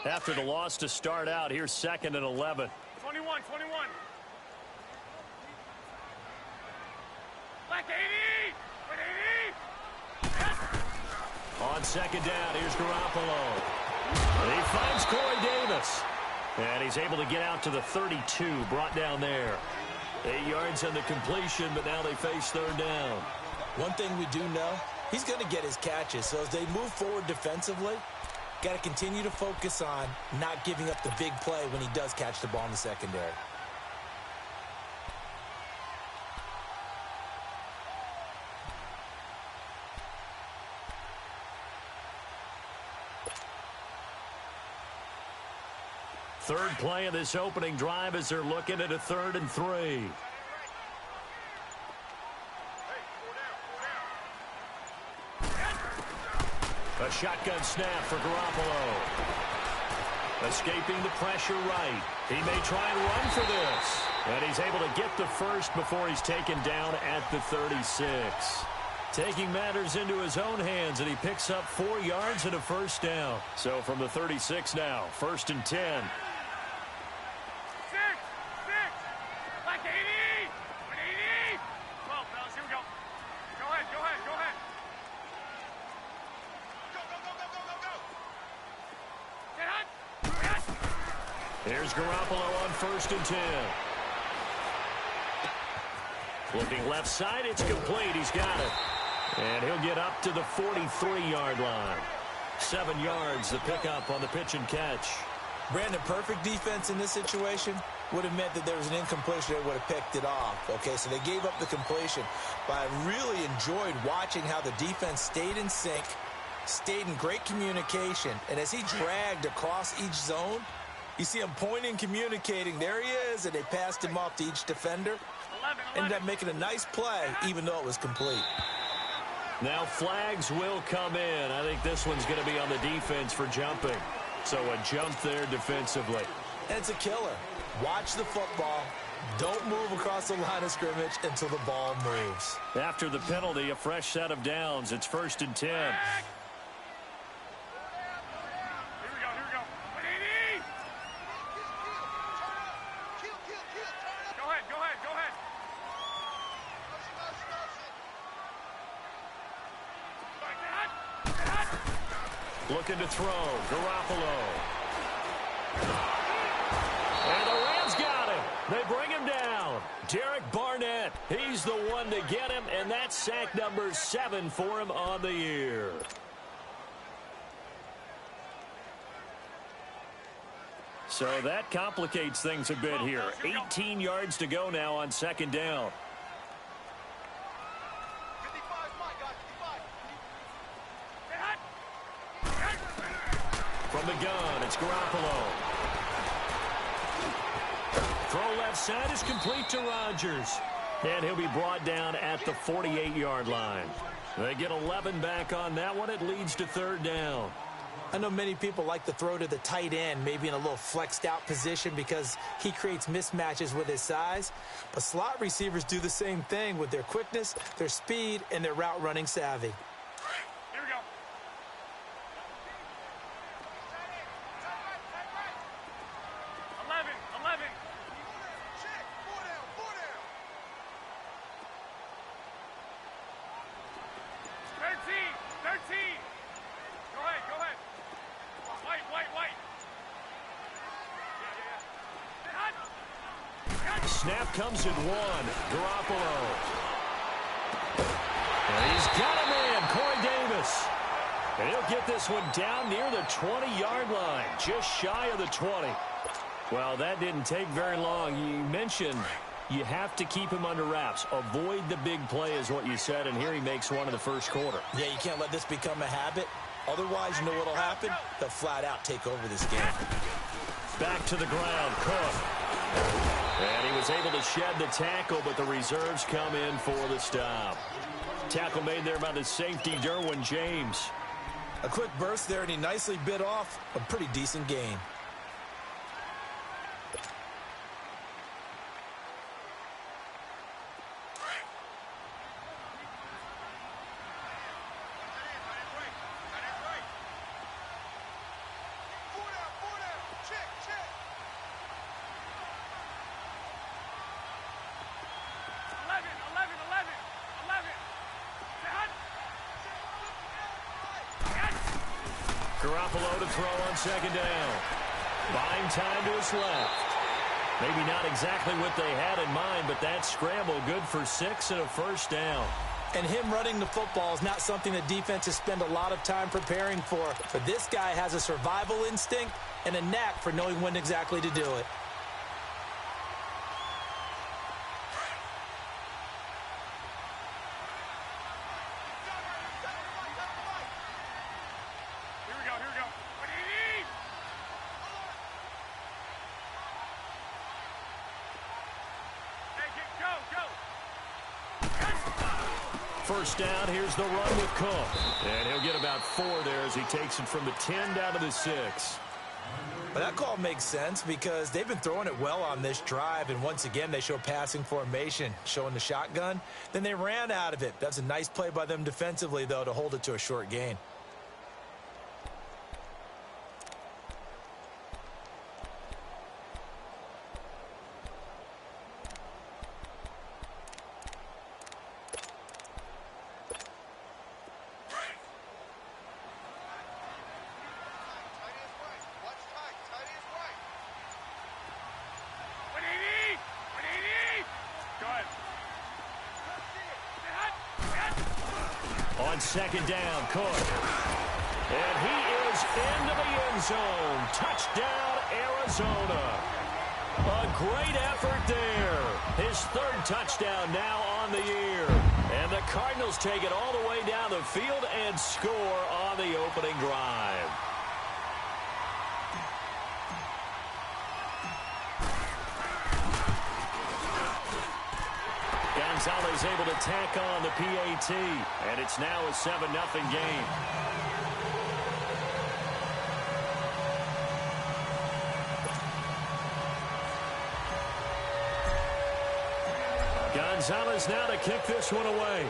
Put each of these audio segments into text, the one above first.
After the loss to start out, here's 2nd and 11. 21. Black 80! On 2nd down, here's Garoppolo. And he finds Corey Davis. And he's able to get out to the 32, brought down there. 8 yards on the completion, but now they face 3rd down. One thing we do know, he's going to get his catches. So as they move forward defensively, got to continue to focus on not giving up the big play when he does catch the ball in the secondary. Third play of this opening drive as they're looking at a 3rd and 3. A shotgun snap for Garoppolo. Escaping the pressure right. He may try and run for this. And he's able to get the first before he's taken down at the 36. Taking matters into his own hands, and he picks up 4 yards and a first down. So from the 36 now, 1st and 10. Black 80! 180! 12, fellas, here we go. Go ahead. Get hot! Here's Garoppolo on 1st and 10. Looking left side, it's complete. He's got it. And he'll get up to the 43-yard line. 7 yards, the pickup on the pitch and catch. Brandon, perfect defense in this situation would have meant that there was an incompletion. They would have picked it off. Okay, so they gave up the completion. But I really enjoyed watching how the defense stayed in sync, stayed in great communication. And as he dragged across each zone, you see him pointing, communicating. There he is, and they passed him off to each defender. 11. Ended up making a nice play, even though it was complete. Now flags will come in. I think this one's going to be on the defense for jumping. So a jump there defensively. And it's a killer. Watch the football. Don't move across the line of scrimmage until the ball moves. After the penalty, a fresh set of downs. It's 1st and 10. Here we go. 180! Go ahead. Looking to throw. Garoppolo. And the Rams got him. They bring him down. Derek Barnett. He's the one to get him, and that's sack number 7 for him on the year. So that complicates things a bit here. 18 yards to go now on 2nd down. From the gun, it's Garoppolo. Throw left side is complete to Rodgers. And he'll be brought down at the 48-yard line. They get 11 back on that one. It leads to 3rd down. I know many people like to throw to the tight end, maybe in a little flexed out position because he creates mismatches with his size. But slot receivers do the same thing with their quickness, their speed, and their route running savvy. Here we go. 11. 13. Go ahead. White. Snap comes at 1. Garoppolo. And he's got a man, Corey Davis. And he'll get this one down near the 20-yard line, just shy of the 20. Well, that didn't take very long. You mentioned you have to keep him under wraps. Avoid the big play is what you said, and here he makes one in the first quarter. Yeah, you can't let this become a habit. Otherwise, you know what will happen? They'll flat out take over this game. Back to the ground, Cook. And he was able to shed the tackle, but the reserves come in for the stop. Tackle made there by the safety, Derwin James. A quick burst there, and he nicely bit off a pretty decent gain. Garoppolo to throw on second down. Buying time to his left. Maybe not exactly what they had in mind, but that scramble good for 6 and a first down. And him running the football is not something that defenses spend a lot of time preparing for. But this guy has a survival instinct and a knack for knowing when exactly to do it. First down, here's the run with Cook. And he'll get about 4 there as he takes it from the 10 down to the 6. But that call makes sense because they've been throwing it well on this drive, and once again they show passing formation, showing the shotgun. Then they ran out of it. That's a nice play by them defensively, though, to hold it to a short gain. On second down, Cook. And he is into the end zone. Touchdown, Arizona. A great effort there. His 3rd touchdown now on the year. And the Cardinals take it all the way down the field and score on the opening drive. Gonzalez able to tack on the PAT, and it's now a 7-0 game. Gonzalez now to kick this one away.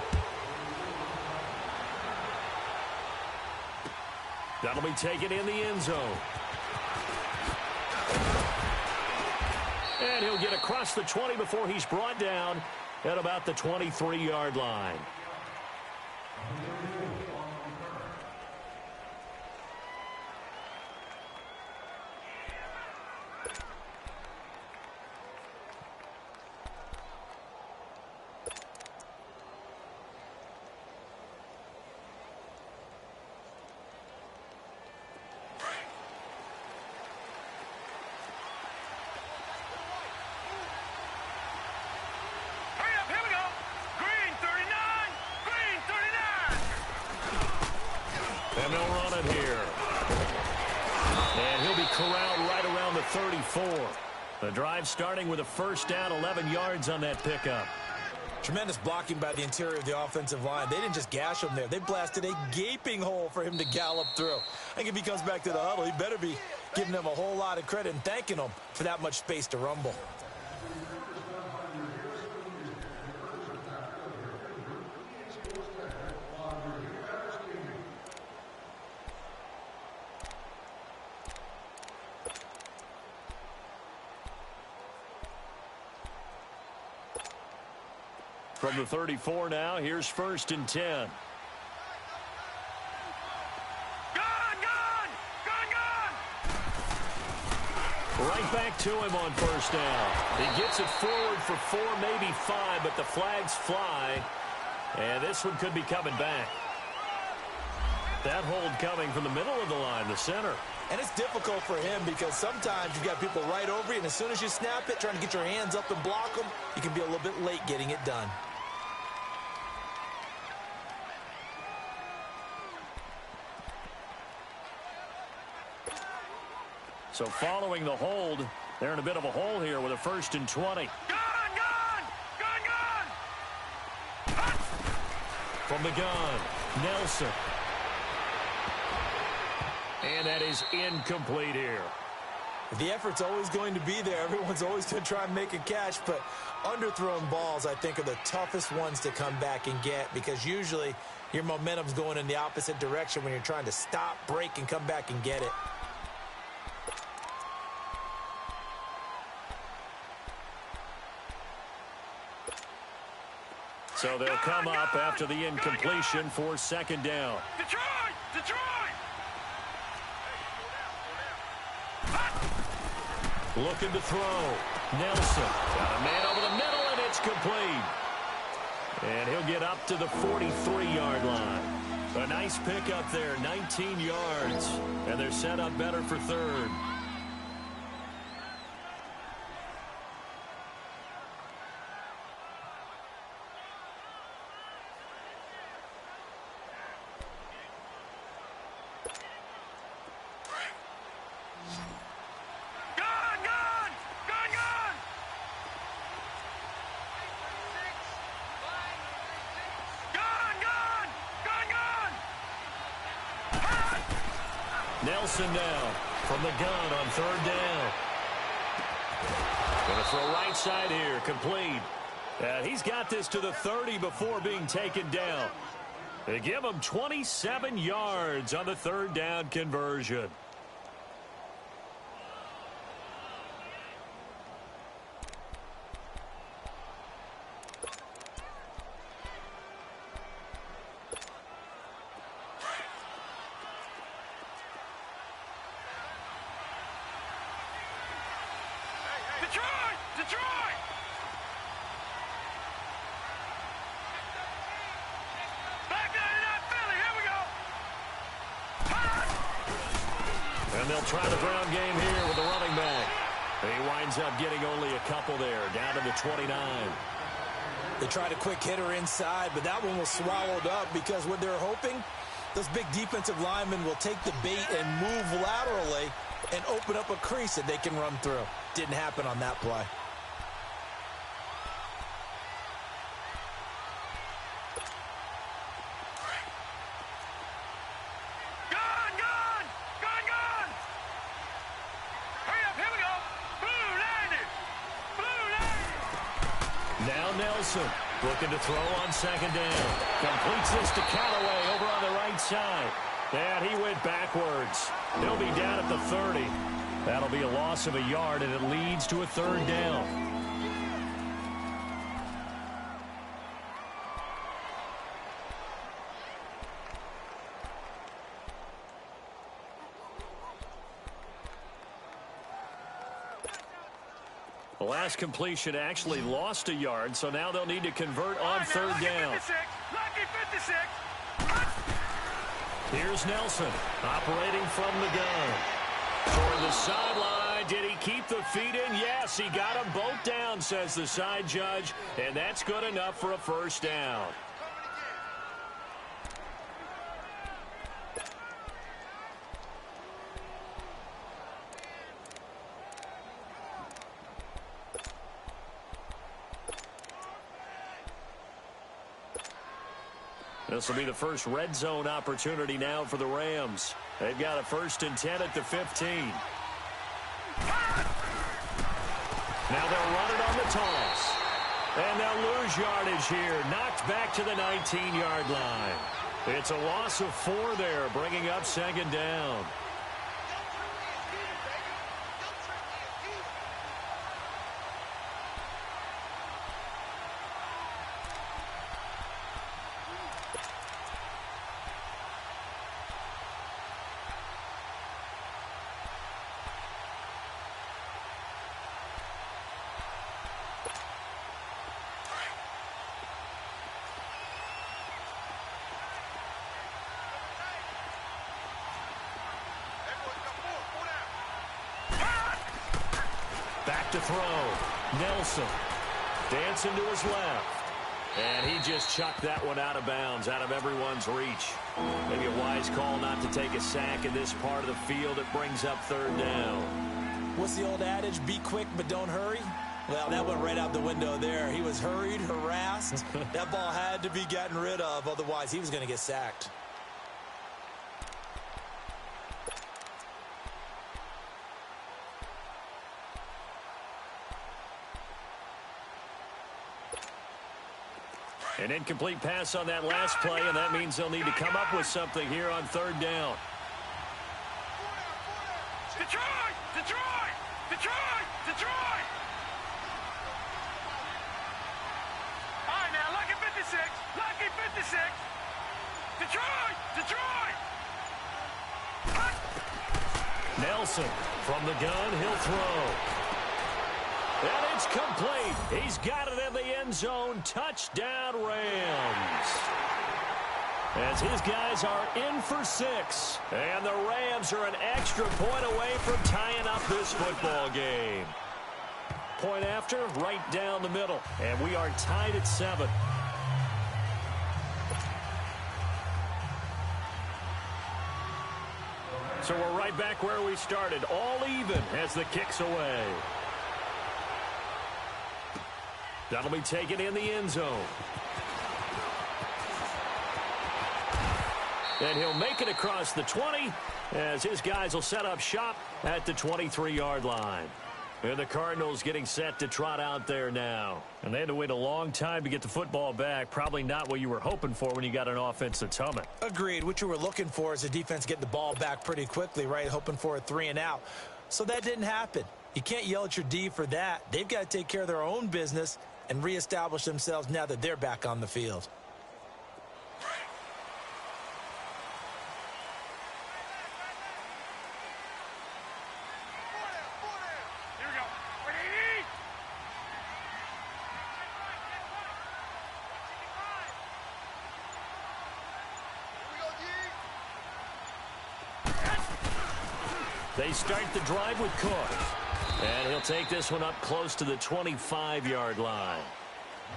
That'll be taken in the end zone. And he'll get across the 20 before he's brought down at about the 23-yard line. And they'll run it here. And he'll be corralled right around the 34. The drive starting with a first down, 11 yards on that pickup. Tremendous blocking by the interior of the offensive line. They didn't just gash him there. They blasted a gaping hole for him to gallop through. I think if he comes back to the huddle, he better be giving them a whole lot of credit and thanking them for that much space to rumble. From the 34 now, here's 1st and 10. Right back to him on first down. He gets it forward for 4, maybe 5, but the flags fly. And this one could be coming back. That hold coming from the middle of the line, the center. And it's difficult for him because sometimes you've got people right over you, and as soon as you snap it, trying to get your hands up and block them, you can be a little bit late getting it done. So following the hold, they're in a bit of a hole here with a 1st and 20. From the gun, Nelson. And that is incomplete here. The effort's always going to be there. Everyone's always going to try and make a catch, but underthrown balls, I think, are the toughest ones to come back and get because usually your momentum's going in the opposite direction when you're trying to stop, break, and come back and get it. So they'll come up after the incompletion for 2nd down. Detroit! Detroit! Looking to throw. Nelson. Got a man over the middle, and it's complete. And he'll get up to the 43-yard line. A nice pickup there, 19 yards. And they're set up better for third. Nelson now from the gun on third down. Going to throw right side here, complete. And he's got this to the 30 before being taken down. They give him 27 yards on the third down conversion. And they'll try the ground game here with the running back. He winds up getting only a couple there, down to the 29. They tried a quick hitter inside, but that one was swallowed up because what they're hoping, those big defensive linemen will take the bait and move laterally and open up a crease that they can run through. Didn't happen on that play. Nelson looking to throw on second down. Completes this to Callaway over on the right side. And he went backwards. He'll be down at the 30. That'll be a loss of a yard, and it leads to a third down. The last completion actually lost a yard, so now they'll need to convert on third down. Lucky 56. Here's Nelson operating from the gun. Toward the sideline. Did he keep the feet in? Yes, he got them both down, says the side judge, and that's good enough for a first down. This will be the first red zone opportunity now for the Rams. They've got a 1st and 10 at the 15. Now they'll run it on the toss. And they'll lose yardage here. Knocked back to the 19-yard line. It's a loss of 4 there, bringing up second down. Back to throw. Nelson dancing to his left. And he just chucked that one out of bounds, out of everyone's reach. Maybe a wise call not to take a sack in this part of the field. It brings up third down. What's the old adage? Be quick, but don't hurry. Well, that went right out the window there. He was hurried, harassed. That ball had to be gotten rid of. Otherwise, he was going to get sacked. An incomplete pass on that last play, and that means they'll need to come up with something here on third down. Detroit! Detroit! Detroit! Detroit! All right, now, lucky 56. Lucky 56. Detroit! Detroit! Nelson from the gun, he'll throw. And it's complete. He's got it in the end zone. Touchdown, Rams. As his guys are in for 6. And the Rams are an extra point away from tying up this football game. Point after, right down the middle. And we are tied at 7. So we're right back where we started. All even as the kick's away. That'll be taken in the end zone. And he'll make it across the 20 as his guys will set up shop at the 23-yard line. And the Cardinals getting set to trot out there now. And they had to wait a long time to get the football back. Probably not what you were hoping for when you got an offense that's humming. Agreed. What you were looking for is the defense getting the ball back pretty quickly, right? Hoping for a 3 and out. So that didn't happen. You can't yell at your D for that. They've got to take care of their own business and reestablish themselves now that they're back on the field. They start the drive with Cook. And he'll take this one up close to the 25-yard line.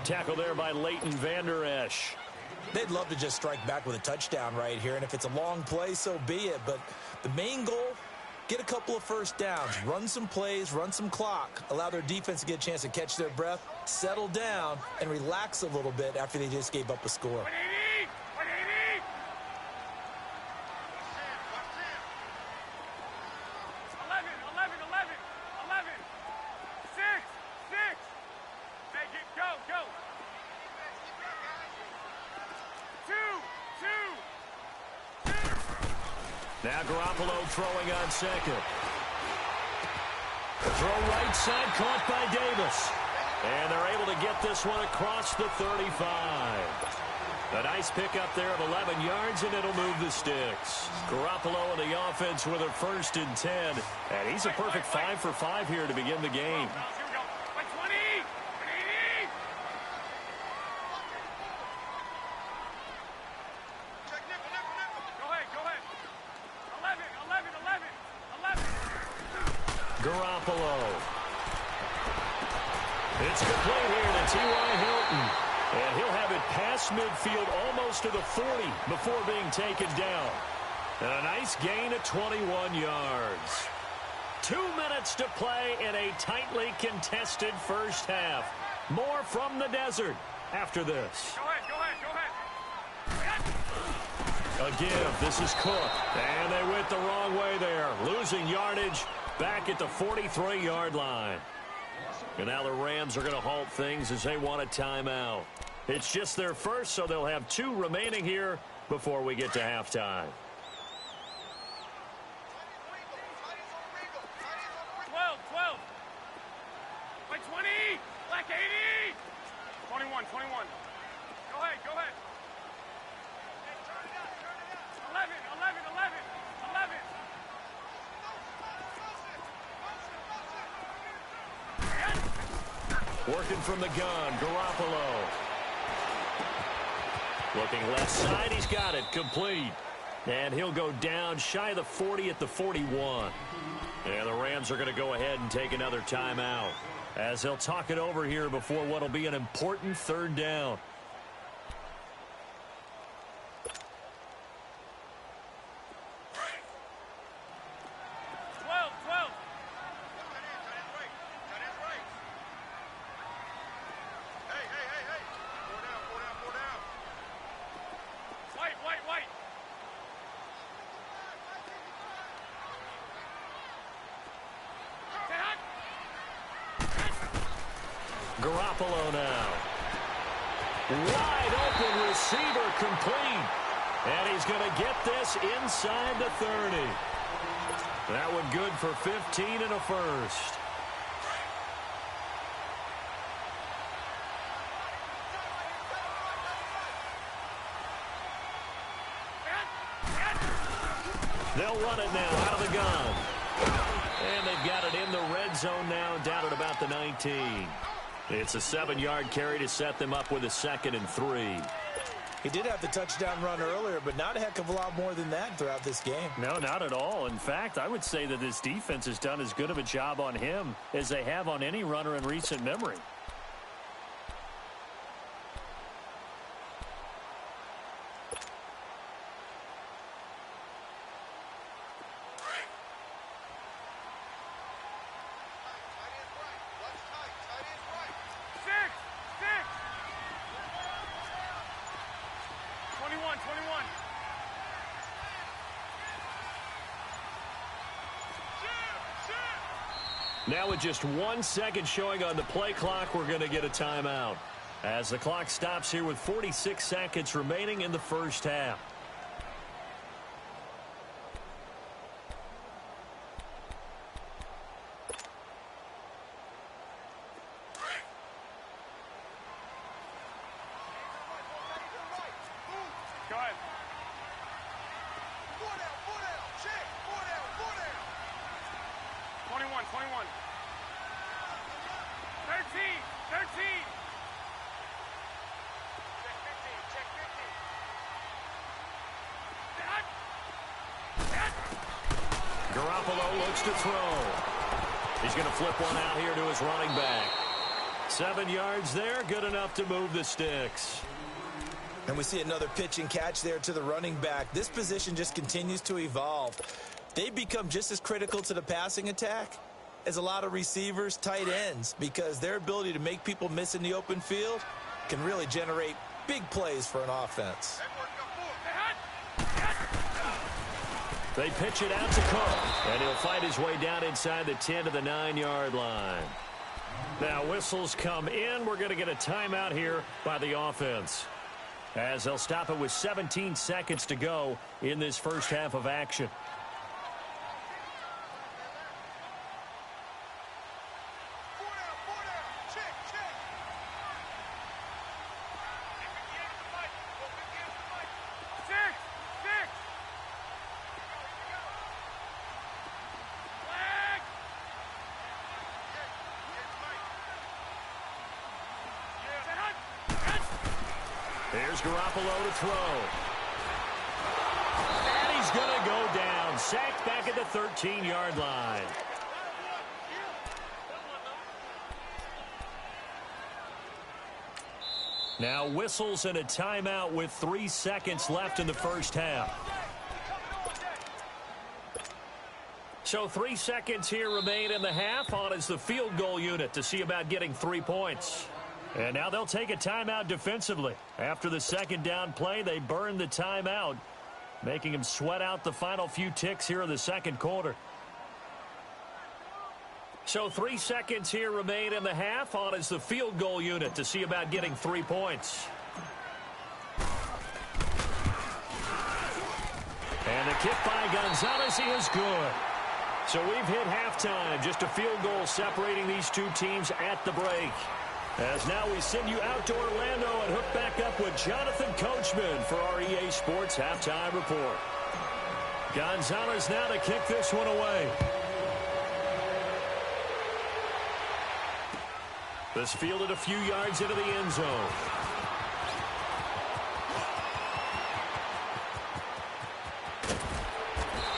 Tackle there by Leighton Vander Esch. They'd love to just strike back with a touchdown right here. And if it's a long play, so be it. But the main goal, get a couple of first downs. Run some plays, run some clock. Allow their defense to get a chance to catch their breath, settle down, and relax a little bit after they just gave up a score. Now Garoppolo throwing on second. Throw right side, caught by Davis. And they're able to get this one across the 35. A nice pickup there of 11 yards, and it'll move the sticks. Garoppolo and the offense with a 1st and 10. And he's a perfect 5 for 5 here to begin the game. Garoppolo. It's complete here to T.Y. Hilton. And he'll have it past midfield almost to the 40 before being taken down. And a nice gain of 21 yards. 2 minutes to play in a tightly contested first half. More from the desert after this. Go ahead. A give. This is Cook. And they went the wrong way there. Losing yardage back at the 43-yard line. And now the Rams are going to halt things as they want a timeout. It's just their first, so they'll have 2 remaining here before we get to halftime. 12. By 20. Black 80. 21. Go ahead. 11. Working from the gun, Garoppolo. Looking left side, he's got it, complete. And he'll go down shy of the 40 at the 41. And the Rams are going to go ahead and take another timeout as they'll talk it over here before what will be an important 3rd down. Garoppolo now. Wide open receiver complete. And he's going to get this inside the 30. That one good for 15 and a 1st. They'll run it now out of the gun. And they've got it in the red zone now, down at about the 19. It's a 7-yard carry to set them up with a 2nd and 3. He did have the touchdown run earlier, but not a heck of a lot more than that throughout this game. No, not at all. In fact, I would say that this defense has done as good of a job on him as they have on any runner in recent memory. Now with just 1 second showing on the play clock, we're going to get a timeout. As the clock stops here with 46 seconds remaining in the first half. Go ahead. 21, 21. 13, 13. Check 15, Garoppolo looks to throw. He's going to flip one out here to his running back. 7 yards there, good enough to move the sticks. And we see another pitch and catch there to the running back. This position just continues to evolve. They've become just as critical to the passing attack as a lot of receivers, tight ends, because their ability to make people miss in the open field can really generate big plays for an offense. They pitch it out to Cook, and he'll fight his way down inside the 10 to the 9-yard line. Now whistles come in. We're going to get a timeout here by the offense, as they'll stop it with 17 seconds to go in this first half of action. Here's Garoppolo to throw. And he's going to go down. Sacked back at the 13-yard line. Now whistles and a timeout with 3 seconds left in the first half. So 3 seconds here remain in the half. On is the field goal unit to see about getting 3 points. And now they'll take a timeout defensively. After the second down play, they burn the timeout, making them sweat out the final few ticks here in the second quarter. So 3 seconds here remain in the half. On is the field goal unit to see about getting 3 points. And the kick by Gonzalez is good. So we've hit halftime. Just a field goal separating these two teams at the break. As now we send you out to Orlando and hook back up with Jonathan Coachman for our EA Sports Halftime Report. Gonzalez now to kick this one away. This fielded a few yards into the end zone.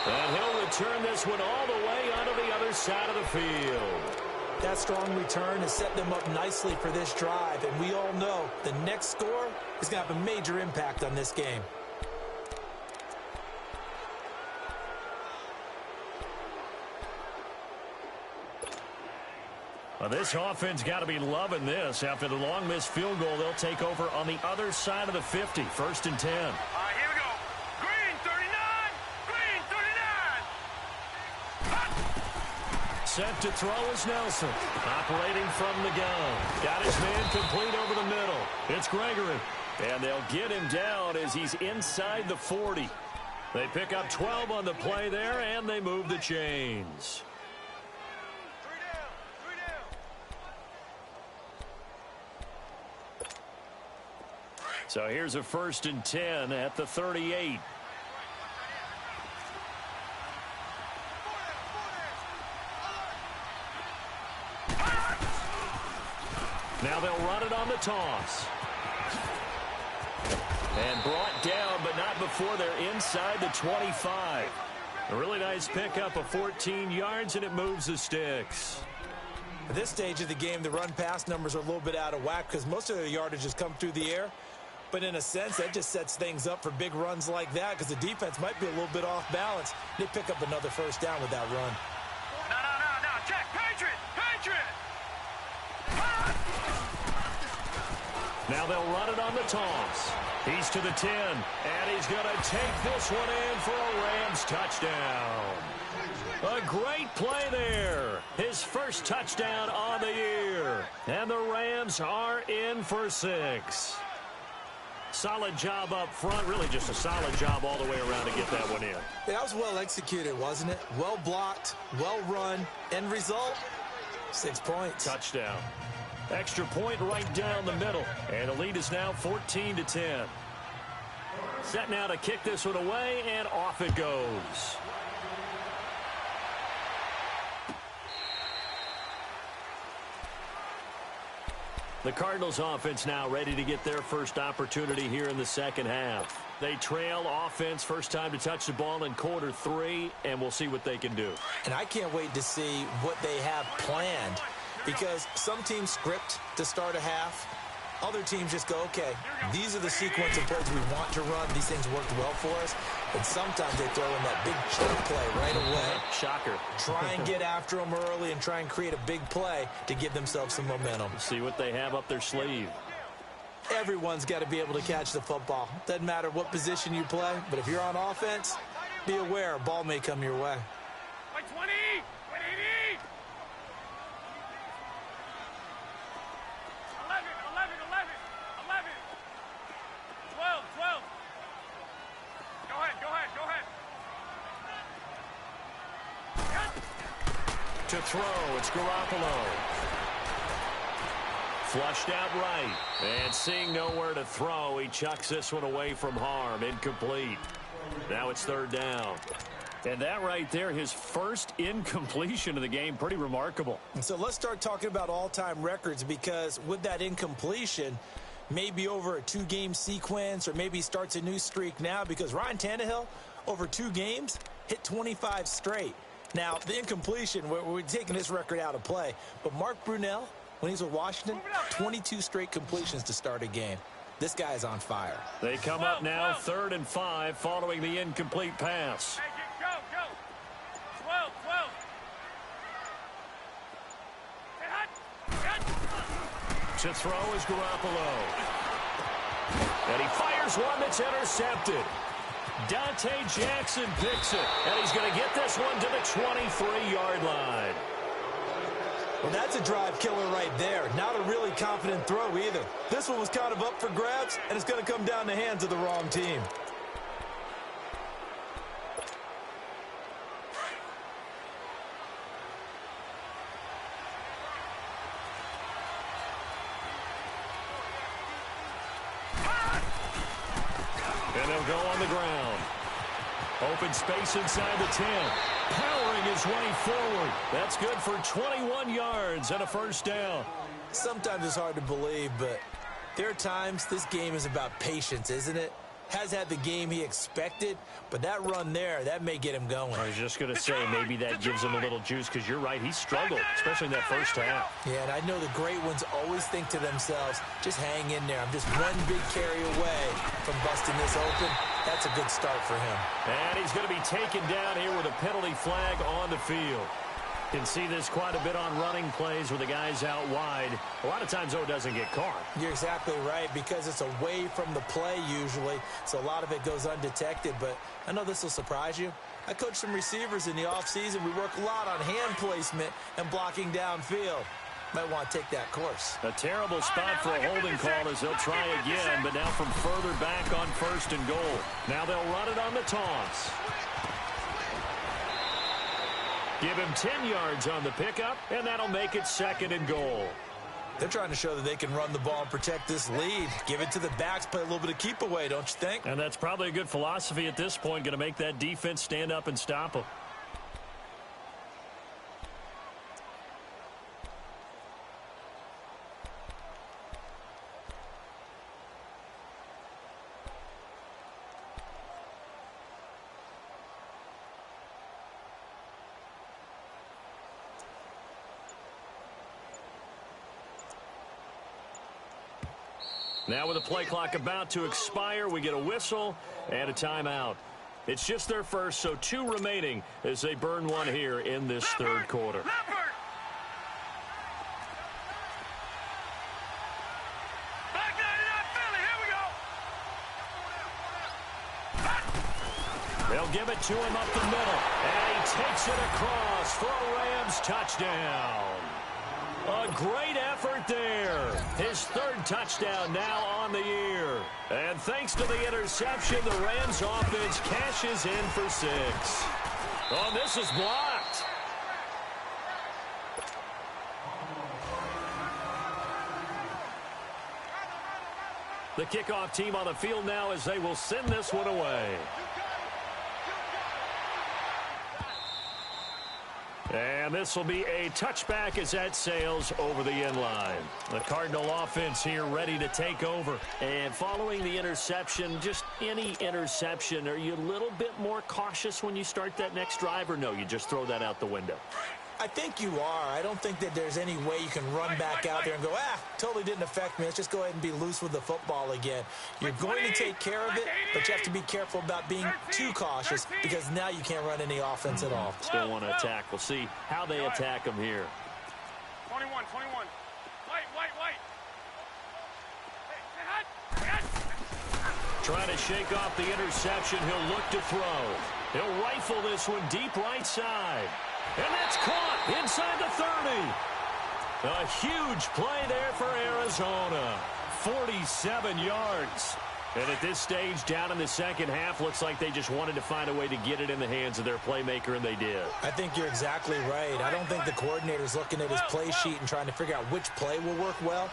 And he'll return this one all the way onto the other side of the field. That strong return has set them up nicely for this drive, and we all know the next score is going to have a major impact on this game. Well, this offense got to be loving this. After the long missed field goal, they'll take over on the other side of the 50, 1st and 10. Here we go. Green 39. Green 39. Set to throw is Nelson. Operating from the gun. Got his man complete over the middle. It's Gregory. And they'll get him down as he's inside the 40. They pick up 12 on the play there, and they move the chains. So here's a 1st and 10 at the 38. run it on the toss. And brought down, but not before they're inside the 25. A really nice pickup of 14 yards, and it moves the sticks. At this stage of the game, the run-pass numbers are a little bit out of whack because most of their yardage has come through the air. But in a sense, that just sets things up for big runs like that because the defense might be a little bit off balance. They pick up another first down with that run. No. Check. Patriot. Now they'll run it on the toss. He's to the 10, and he's going to take this one in for a Rams touchdown. A great play there. His first touchdown on the year. And the Rams are in for 6. Solid job up front. Really just a solid job all the way around to get that one in. Yeah, that was well executed, wasn't it? Well blocked, well run. End result, 6 points. Touchdown. Extra point right down the middle. And the lead is now 14-10. Set now to kick this one away, and off it goes. The Cardinals offense now ready to get their first opportunity here in the second half. They trail offense first time to touch the ball in quarter 3, and we'll see what they can do. And I can't wait to see what they have planned because some teams script to start a half. Other teams just go, okay, these are the sequence of plays we want to run. These things worked well for us. And sometimes they throw in that big chunk play right away. Shocker. Try and get after them early and try and create a big play to give themselves some momentum. See what they have up their sleeve. Everyone's got to be able to catch the football. Doesn't matter what position you play, but if you're on offense, be aware a ball may come your way. 20. 12. Go ahead. To throw, it's Garoppolo. Flushed out right. And seeing nowhere to throw, he chucks this one away from harm. Incomplete. Now it's third down. And that right there, his first incompletion of the game, pretty remarkable. So let's start talking about all-time records because with that incompletion, maybe over a 2-game sequence or maybe starts a new streak now because Ryan Tannehill, over 2 games, hit 25 straight. Now, the incompletion, we're taking this record out of play. But Mark Brunell, when he's with Washington, 22 straight completions to start a game. This guy is on fire. They come up now 3rd and 5 following the incomplete pass. Hey, go. 12. To throw is Garoppolo. And he fires one that's intercepted. Dante Jackson picks it. And he's going to get this one to the 23-yard line. Well, that's a drive killer right there. Not a really confident throw either. This one was kind of up for grabs, and it's going to come down the hands of the wrong team. And they'll go on the ground. Open space inside the 10. Powering his way forward. That's good for 21 yards and a first down. Sometimes it's hard to believe, but there are times this game is about patience, isn't it? Has had the game he expected, but that run there, that may get him going. I was just going to say, maybe that gives him a little juice, because you're right, he struggled, especially in that first half. Yeah, and I know the great ones always think to themselves, just hang in there. I'm just one big carry away from busting this open. That's a good start for him. And he's going to be taken down here with a penalty flag on the field. Can see this quite a bit on running plays with the guys out wide. A lot of times, though, it doesn't get caught. You're exactly right, because it's away from the play usually, so a lot of it goes undetected. But I know this will surprise you. I coach some receivers in the offseason. We work a lot on hand placement and blocking downfield. Might want to take that course. A terrible spot for a holding call as they'll try again, but now from further back on 1st and goal. Now they'll run it on the toss. Give him 10 yards on the pickup, and that'll make it 2nd and goal. They're trying to show that they can run the ball and protect this lead. Give it to the backs, play a little bit of keep away, don't you think? And that's probably a good philosophy at this point, going to make that defense stand up and stop them. Now with the play clock about to expire, we get a whistle and a timeout. It's just their first, so 2 remaining as they burn one here in this third quarter. They'll give it to him up the middle, and he takes it across for a Rams touchdown. A great effort there. His 3rd touchdown now on the year. And thanks to the interception, the Rams offense cashes in for 6. Oh, this is blocked. The kickoff team on the field now as they will send this one away. And this will be a touchback as that sails over the end line. The Cardinal offense here ready to take over. And following the interception, just any interception, are you a little bit more cautious when you start that next drive, or no, you just throw that out the window? I think you are. I don't think that there's any way you can run back out there and go, totally didn't affect me. Let's just go ahead and be loose with the football again. You're going to take care of it, but you have to be careful about being too cautious because now you can't run any offense at all. Still want to attack. We'll see how they attack them here. 21. White. Trying to shake off the interception. He'll look to throw. He'll rifle this one deep right side. And that's caught inside the 30. A huge play there for Arizona. 47 yards. And at this stage, down in the second half, looks like they just wanted to find a way to get it in the hands of their playmaker, and they did. I think you're exactly right. I don't think the coordinator's looking at his play sheet and trying to figure out which play will work well.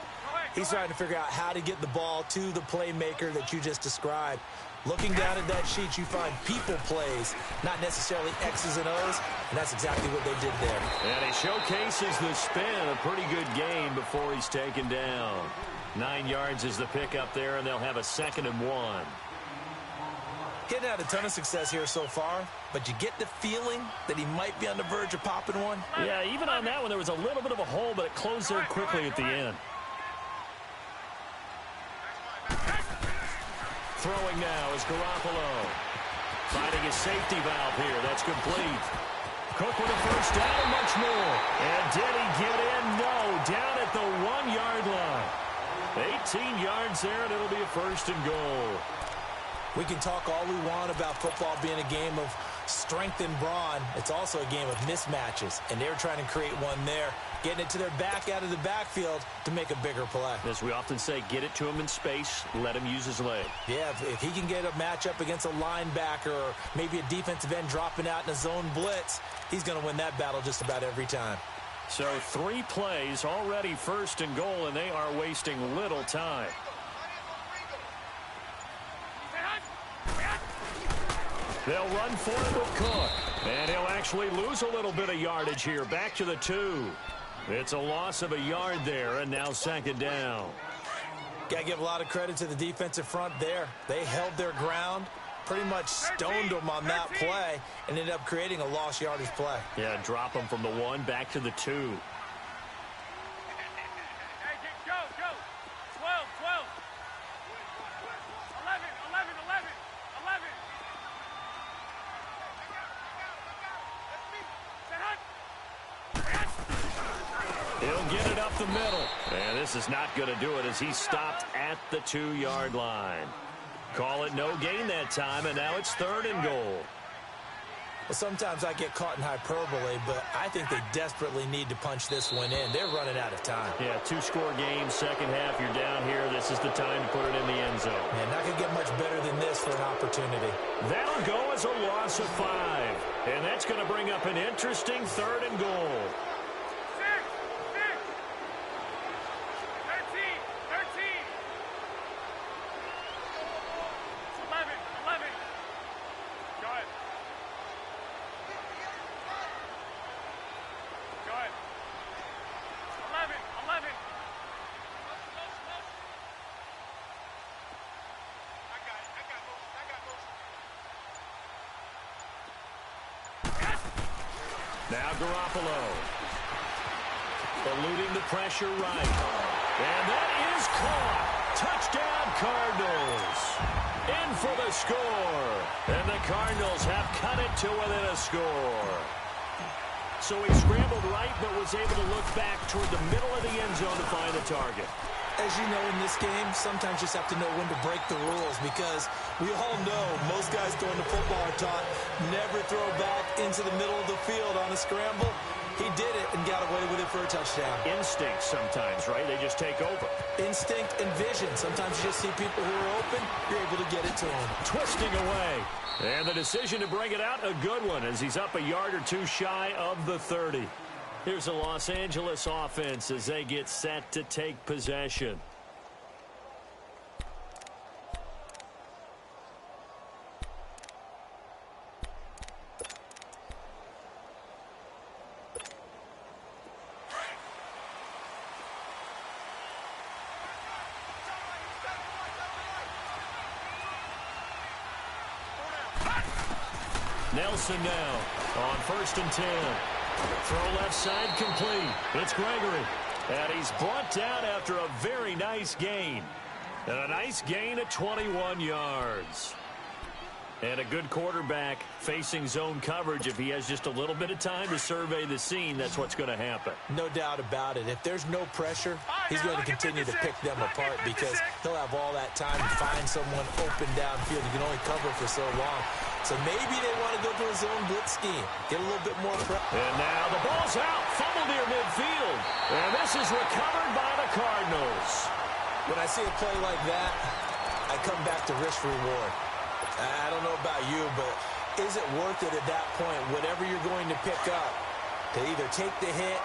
He's trying to figure out how to get the ball to the playmaker that you just described. Looking down at that sheet, you find people plays, not necessarily X's and O's, and that's exactly what they did there. And he showcases the spin, a pretty good game before he's taken down. 9 yards is the pickup there, and they'll have a 2nd and 1. Getting out a ton of success here so far, but you get the feeling that he might be on the verge of popping one. Yeah, even on that one, there was a little bit of a hole, but it closed there quickly at the end. Throwing now is Garoppolo. Finding his safety valve here. That's complete. Cook with a first down and much more. And did he get in? No. Down at the 1-yard line. 18 yards there, and it'll be a 1st and goal. We can talk all we want about football being a game of strength and brawn. It's also a game of mismatches, and they're trying to create one there, getting it to their back out of the backfield to make a bigger play. As we often say, get it to him in space, let him use his leg. Yeah, if he can get a matchup against a linebacker or maybe a defensive end dropping out in a zone blitz, he's going to win that battle just about every time. So 3 plays, already 1st and goal, and they are wasting little time. They'll run for it with Cook. And he'll actually lose a little bit of yardage here. Back to the 2. It's a loss of a yard there, and now 2nd down. Got to give a lot of credit to the defensive front there. They held their ground, pretty much stoned them on that play, and ended up creating a lost yardage play. Yeah, drop them from the 1 back to the 2. He'll get it up the middle. And this is not going to do it as he stopped at the 2-yard line. Call it no gain that time, and now it's 3rd and goal. Well, sometimes I get caught in hyperbole, but I think they desperately need to punch this one in. They're running out of time. Yeah, 2-score game, second half, you're down here. This is the time to put it in the end zone. Man, not going to get much better than this for an opportunity. That'll go as a loss of 5. And that's going to bring up an interesting 3rd and goal. 11. Now Garoppolo. Eluding the pressure right. And that is caught. Touchdown. Cardinals. In for the score. And the Cardinals have cut it to within a score. So he scrambled right, but was able to look back toward the middle of the end zone to find the target. As you know, in this game, sometimes you just have to know when to break the rules, because we all know most guys throwing the football are taught never throw back into the middle of the field on a scramble. He did it and got away with it for a touchdown. Instinct sometimes, right? They just take over. Instinct and vision. Sometimes you just see people who are open, you're able to get it to them. Twisting away. And the decision to bring it out, a good one, as he's up a yard or two shy of the 30. Here's the Los Angeles offense as they get set to take possession. Nelson now on 1st and 10. Throw left side complete. It's Gregory. And he's brought down after a very nice gain. And a nice gain of 21 yards. And a good quarterback facing zone coverage. If he has just a little bit of time to survey the scene, that's what's going to happen. No doubt about it. If there's no pressure, he's going to continue to pick them apart, because he'll have all that time to find someone open downfield. He can only cover for so long. So maybe they want to go to a zone blitz scheme. Get a little bit more pressure. And now the ball's out. Fumble near midfield. And this is recovered by the Cardinals. When I see a play like that, I come back to risk reward. I don't know about you, but is it worth it at that point, whatever you're going to pick up, to either take the hit,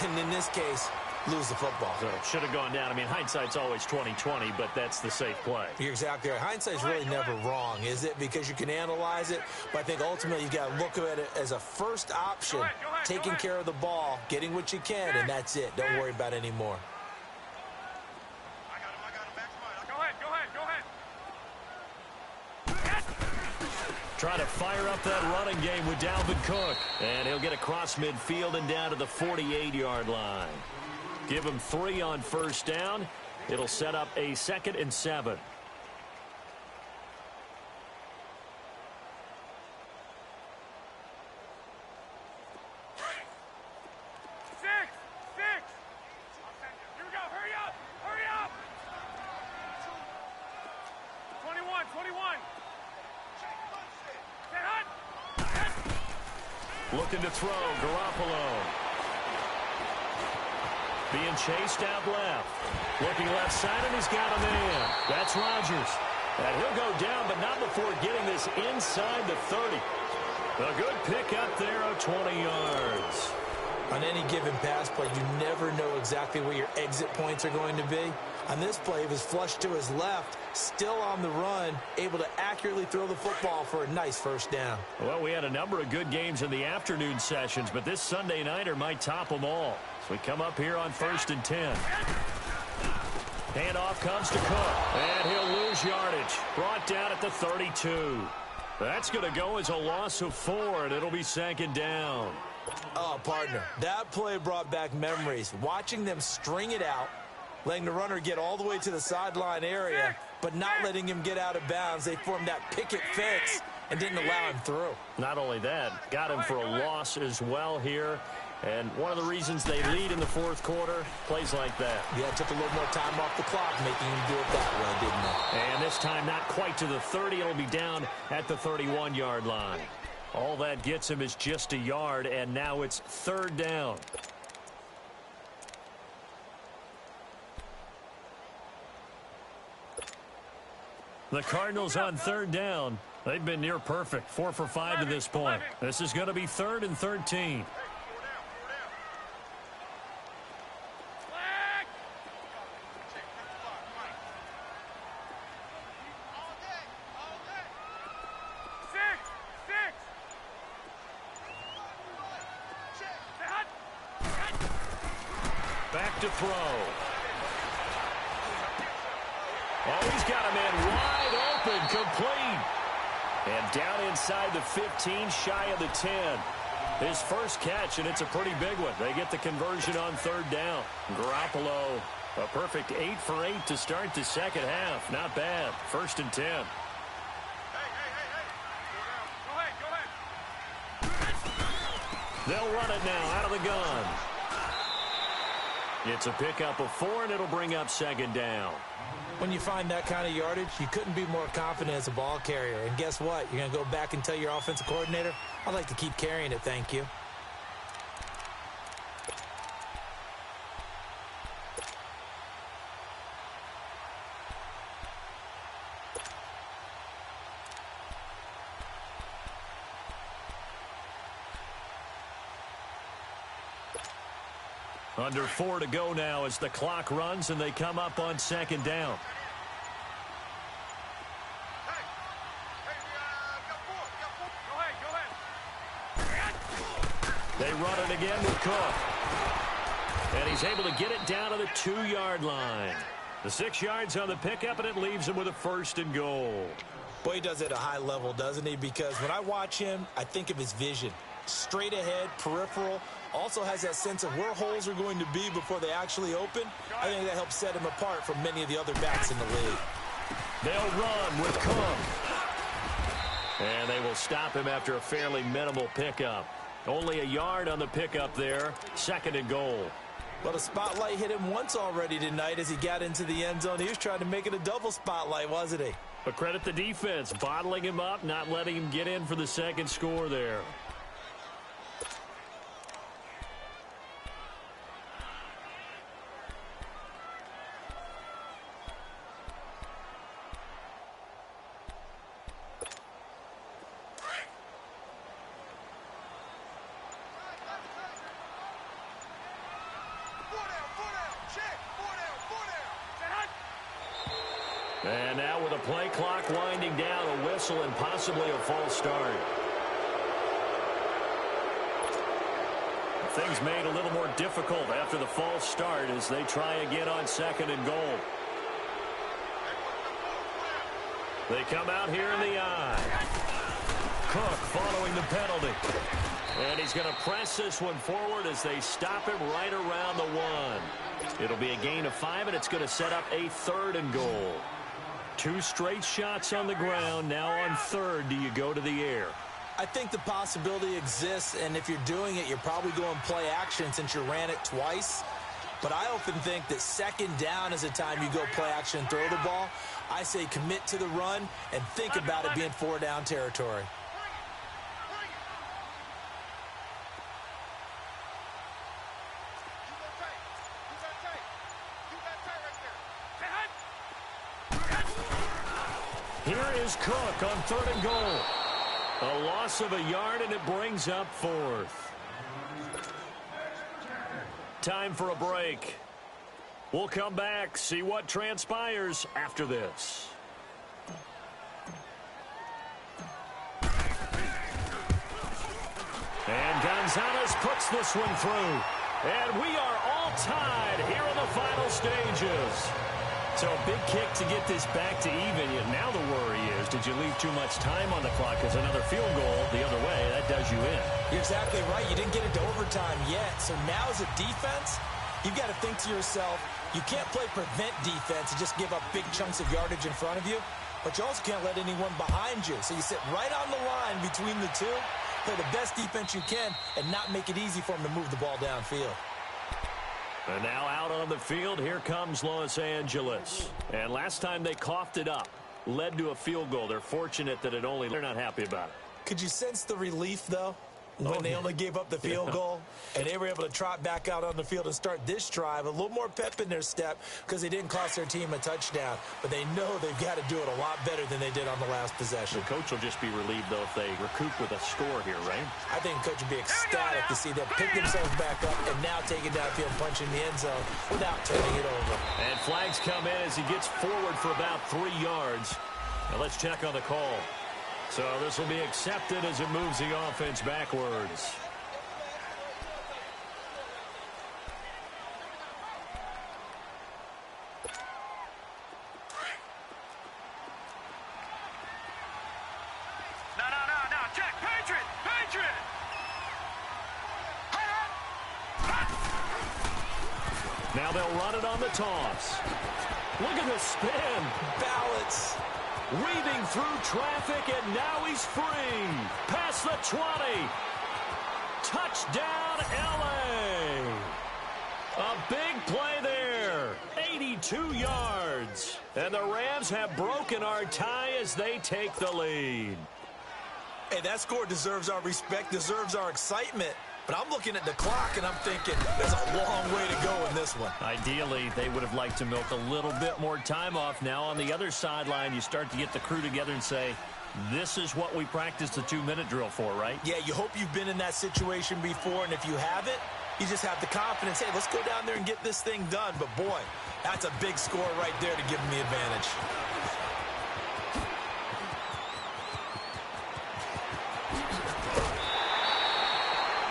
and in this case, lose the football? So it should have gone down. I mean, hindsight's always 20/20, but that's the safe play. You're exactly right. Hindsight's really never wrong, is it? Because you can analyze it, but I think ultimately you got to look at it as a first option, taking care of the ball, getting what you can, and that's it. Don't worry about it anymore. Trying to fire up that running game with Dalvin Cook. And he'll get across midfield and down to the 48-yard line. Give him 3 on 1st down. It'll set up a 2nd and 7. Here we go. Hurry up. Hurry up. 21. Looking to throw, Garoppolo. Being chased out left. Looking left side, and he's got a man. That's Rodgers. And he'll go down, but not before getting this inside the 30. A good pick up there of 20 yards. On any given pass play, you never know exactly where your exit points are going to be. On this play, he was flushed to his left, still on the run, able to accurately throw the football for a nice 1st down. Well, we had a number of good games in the afternoon sessions, but this Sunday nighter might top them all. So we come up here on 1st and 10. Handoff comes to Cook, and he'll lose yardage. Brought down at the 32. That's going to go as a loss of 4, and it'll be 2nd down. Oh, partner, that play brought back memories. Watching them string it out, letting the runner get all the way to the sideline area, but not letting him get out of bounds. They formed that picket fence and didn't allow him through. Not only that, got him for a loss as well here. And one of the reasons they lead in the 4th quarter, plays like that. Yeah, it took a little more time off the clock, making him do it that way, didn't it? And this time not quite to the 30. It'll be down at the 31-yard line. All that gets him is just a yard, and now it's 3rd down. The Cardinals on 3rd down. They've been near perfect. 4 for 5 to this point. This is going to be 3rd and 13. Back to throw. Oh, he's got a man wide open, complete. And down inside the 15, shy of the 10. His first catch, and it's a pretty big one. They get the conversion on 3rd down. Garoppolo A perfect 8 for 8 to start the second half. Not bad. 1st and 10. Hey. Go ahead. They'll run it now out of the gun. It's a pickup of 4, and it'll bring up 2nd down. When you find that kind of yardage, you couldn't be more confident as a ball carrier. And guess what? You're going to go back and tell your offensive coordinator, I'd like to keep carrying it, thank you. Under 4 to go now as the clock runs and they come up on 2nd down. They run it again with Cook. And he's able to get it down to the 2-yard line. The 6 yards on the pickup, and it leaves him with a 1st and goal. Boy, he does it at a high level, doesn't he? Because when I watch him, I think of his vision. Straight ahead, peripheral, also has that sense of where holes are going to be before they actually open. I think that helps set him apart from many of the other backs in the league. They'll run with Cook. And they will stop him after a fairly minimal pickup. Only a yard on the pickup there. 2nd and goal. Well, the spotlight hit him once already tonight as he got into the end zone. He was trying to make it a double spotlight, wasn't he? But credit the defense, bottling him up, not letting him get in for the 2nd score there. And now with a play clock winding down, a whistle and possibly a false start. Things made a little more difficult after the false start as they try again on 2nd and goal. They come out here in the eye. Cook following the penalty. And he's going to press this one forward as they stop him right around the 1. It'll be a gain of 5, and it's going to set up a 3rd and goal. 2 straight shots on the ground. Now on 3rd, do you go to the air? I think the possibility exists, and if you're doing it, you're probably going play action since you ran it twice. But I often think that 2nd down is the time you go play action and throw the ball. I say commit to the run and think about it being 4-down territory. Here is Cook on 3rd and goal. A loss of a yard, and it brings up 4th. Time for a break. We'll come back, see what transpires after this. And Gonzalez puts this one through. And we are all tied here in the final stages. So a big kick to get this back to even. Now the worry is, did you leave too much time on the clock? Because another field goal the other way, that does you in. You're exactly right. You didn't get into overtime yet. So now as a defense, you've got to think to yourself, you can't play prevent defense and just give up big chunks of yardage in front of you. But you also can't let anyone behind you. So you sit right on the line between the two, play the best defense you can, and not make it easy for them to move the ball downfield. And now out on the field, here comes Los Angeles. And last time they coughed it up, led to a field goal. They're fortunate that they're not happy about it. Could you sense the relief, though, when they only gave up the field goal? And they were able to trot back out on the field and start this drive. A little more pep in their step because they didn't cost their team a touchdown. But they know they've got to do it a lot better than they did on the last possession. The coach will just be relieved, though, if they recoup with a score here, right? I think the coach would be ecstatic to see them pick themselves back up and now take it downfield and punch in the end zone without turning it over. And flags come in as he gets forward for about 3 yards. Now let's check on the call. So this will be accepted as it moves the offense backwards. No. Check. Patriot. Now Now they'll run it on the toss. Look at the spin. Balance. Weaving through traffic, and now he's free. Past the 20. Touchdown, L.A. A big play there. 82 yards. And the Rams have broken our tie as they take the lead. Hey, that score deserves our respect, deserves our excitement. But I'm looking at the clock, and I'm thinking there's a long way to go in this one. Ideally, they would have liked to milk a little bit more time off. Now on the other sideline, you start to get the crew together and say, this is what we practiced the 2-minute drill for, right? Yeah, you hope you've been in that situation before, and if you haven't, you just have the confidence, hey, let's go down there and get this thing done. But, boy, that's a big score right there to give them the advantage.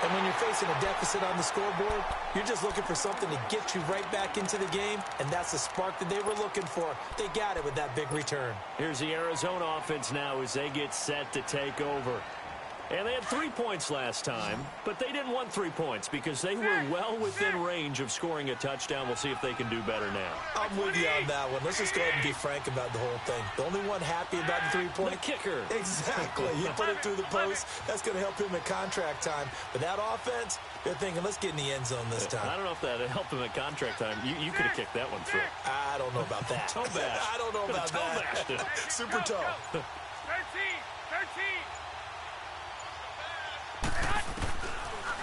And when you're facing a deficit on the scoreboard, you're just looking for something to get you right back into the game, and that's the spark that they were looking for. They got it with that big return. Here's the Arizona offense now as they get set to take over. And they had 3 points last time, but they didn't want 3 points because they were well within range of scoring a touchdown. We'll see if they can do better now. I'm with you on that one. Let's just go ahead and be frank about the whole thing. The only one happy about the 3-point. The kicker. Exactly. He put it through the post. That's going to help him at contract time. But that offense, they're thinking, let's get in the end zone this time. I don't know if that helped him at contract time. You could have kicked that one through. I don't know about that. Toe bash. I don't know about that. Super toe. 13.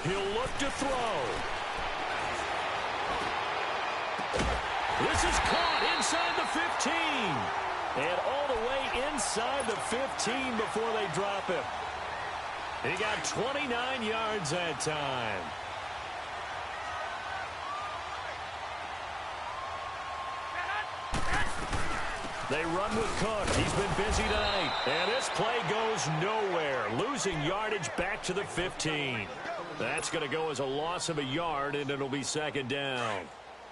He'll look to throw. This is caught inside the 15. And all the way inside the 15 before they drop him. He got 29 yards that time. They run with Cook. He's been busy tonight. And this play goes nowhere. Losing yardage back to the 15. That's going to go as a loss of a yard, and it'll be second down.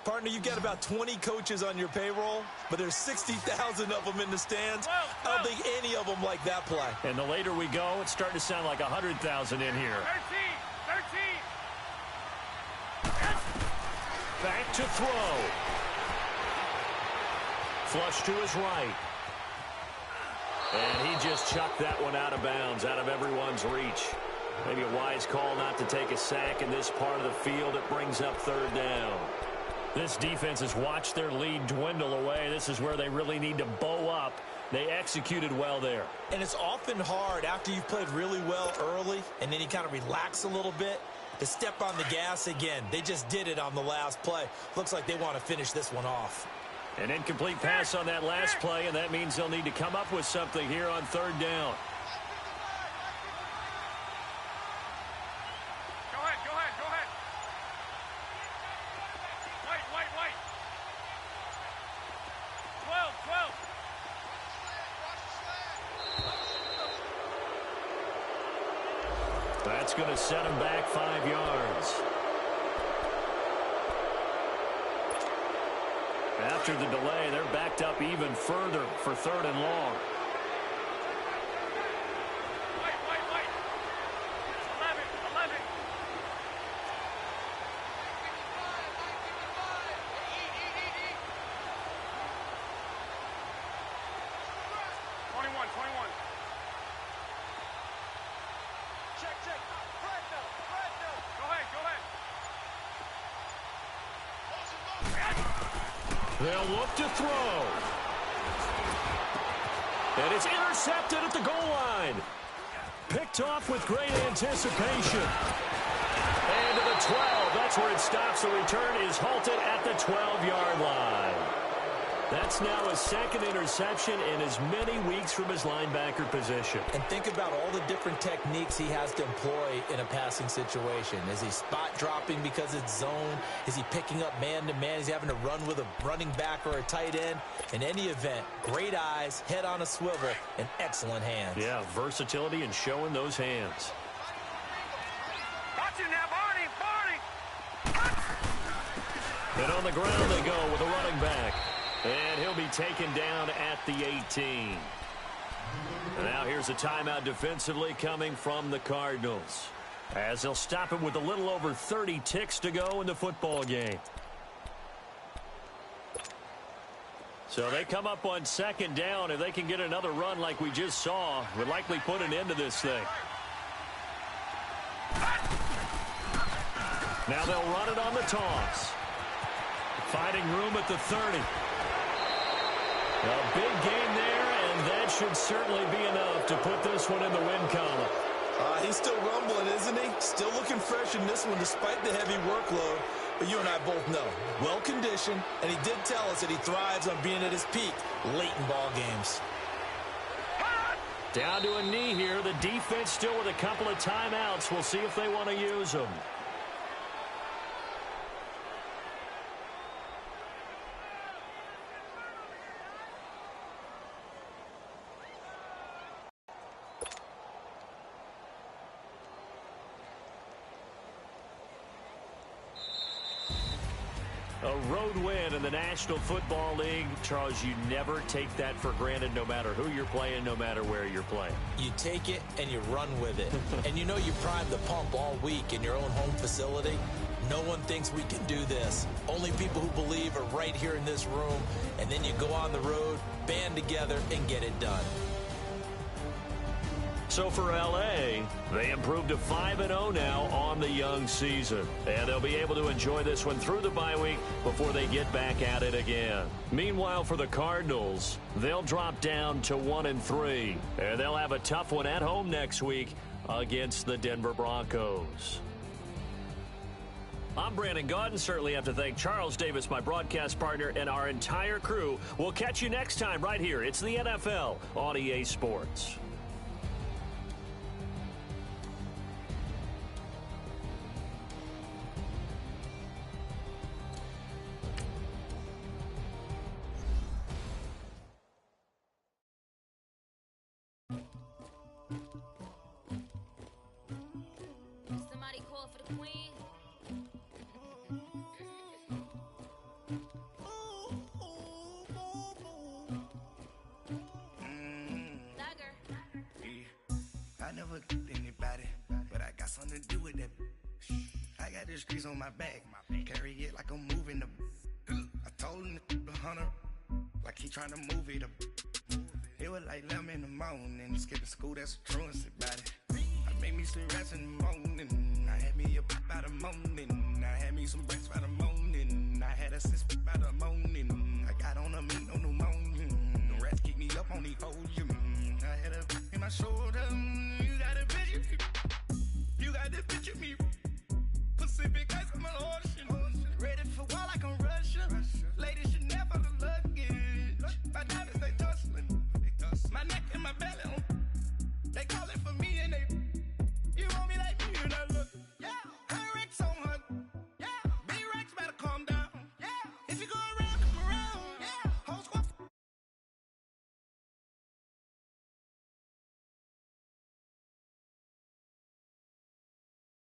Partner, you've got about 20 coaches on your payroll, but there's 60,000 of them in the stands. I don't think any of them like that play. And the later we go, it's starting to sound like 100,000 in here. 13. Back to throw. Flush to his right. And he just chucked that one out of bounds, out of everyone's reach. Maybe a wise call not to take a sack in this part of the field. It brings up third down. This defense has watched their lead dwindle away. This is where they really need to bow up. They executed well there. And it's often hard after you've played really well early and then you kind of relax a little bit to step on the gas again. They just did it on the last play. Looks like they want to finish this one off. An incomplete pass on that last play, and that means they'll need to come up with something here on third down. Go ahead. Wait. 12. That's going to set him back 5 yards. After the delay, they're backed up even further for third and long. Wait. 11. Check. Go ahead. They'll look to throw. And it's intercepted at the goal line. Picked off with great anticipation. And to the 12. That's where it stops. The return is halted at the 12-yard line. That's now his second interception in as many weeks from his linebacker position. And think about all the different techniques he has to employ in a passing situation. Is he spot dropping because it's zone? Is he picking up man-to-man? Is he having to run with a running back or a tight end? In any event, great eyes, head on a swivel, and excellent hands. Yeah, versatility and showing those hands. Watch it now, Barney. And on the ground they go with a running back. And he'll be taken down at the 18. And now here's a timeout defensively coming from the Cardinals, as they'll stop him with a little over 30 ticks to go in the football game. So they come up on second down. If they can get another run like we just saw, would likely put an end to this thing. Now they'll run it on the toss. Finding room at the 30. A big gain there, and that should certainly be enough to put this one in the win column. He's still rumbling, isn't he? Still looking fresh in this one despite the heavy workload. But you and I both know, well-conditioned, and he did tell us that he thrives on being at his peak late in ball games. Down to a knee here. The defense still with a couple of timeouts. We'll see if they want to use them. A road win in the National Football League. Charles, you never take that for granted no matter who you're playing, no matter where you're playing. You take it and you run with it. And you know you primed the pump all week in your own home facility. No one thinks we can do this. Only people who believe are right here in this room. And then you go on the road, band together, and get it done. So for L.A., they improved to 5-0 now on the young season. And they'll be able to enjoy this one through the bye week before they get back at it again. Meanwhile, for the Cardinals, they'll drop down to 1-3. And they'll have a tough one at home next week against the Denver Broncos. I'm Brandon Gaudin. Certainly have to thank Charles Davis, my broadcast partner, and our entire crew. We'll catch you next time right here. It's the NFL on EA Sports. Somebody call for the queen. I never anybody, but I got something to do with that. I got the streets on my back, carry it like I'm moving the. I told him the hunter, like he trying to move it up. It was like 11 in the morning, skipping school, that's a truancy about it. I made me some rest in the morning, I had me a pop by the morning, I had me some breaks by the morning, I had a six by the morning, I got on a meat on the morning.